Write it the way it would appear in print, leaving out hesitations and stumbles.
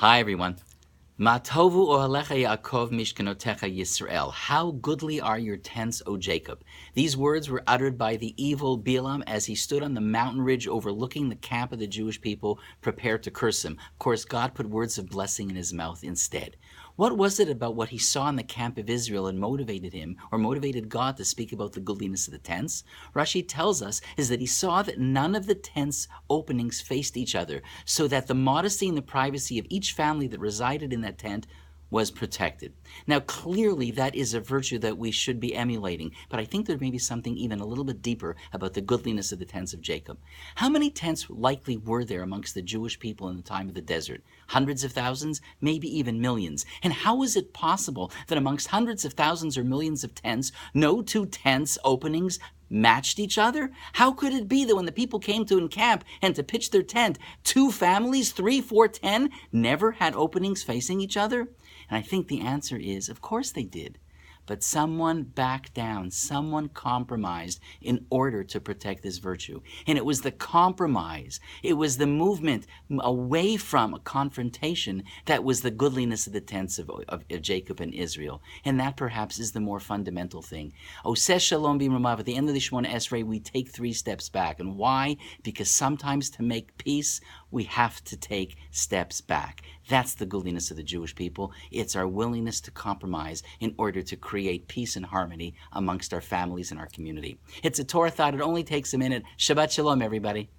Hi, everyone. Ma tovu ohalecha Yaakov mishkanotecha Yisrael. How goodly are your tents, O Jacob. These words were uttered by the evil Balaam as he stood on the mountain ridge overlooking the camp of the Jewish people, prepared to curse him. Of course, God put words of blessing in his mouth instead. What was it about what he saw in the camp of Israel and motivated him, or motivated God to speak about the goodliness of the tents? Rashi tells us is that he saw that none of the tents openings faced each other, so that the modesty and the privacy of each family that resided in that tent was protected. Now, clearly, that is a virtue that we should be emulating, but I think there may be something even a little bit deeper about the goodliness of the tents of Jacob. How many tents likely were there amongst the Jewish people in the time of the desert? Hundreds of thousands, maybe even millions. And how is it possible that amongst hundreds of thousands or millions of tents, no two tents openings matched each other? How could it be that when the people came to encamp and to pitch their tent, two families, 3, 4, 10, never had openings facing each other? And I think the answer is, of course they did. But someone backed down, someone compromised in order to protect this virtue. And it was the compromise, it was the movement away from a confrontation that was the goodliness of the tents of Jacob and Israel. And that perhaps is the more fundamental thing. Oseh Shalom B'Mamav, at the end of the Shemona Esrei, we take 3 steps back. And why? Because sometimes to make peace, we have to take steps back. That's the goodliness of the Jewish people. It's our willingness to compromise in order to create peace and harmony amongst our families and our community. It's a Torah thought. It only takes a minute. Shabbat Shalom, everybody.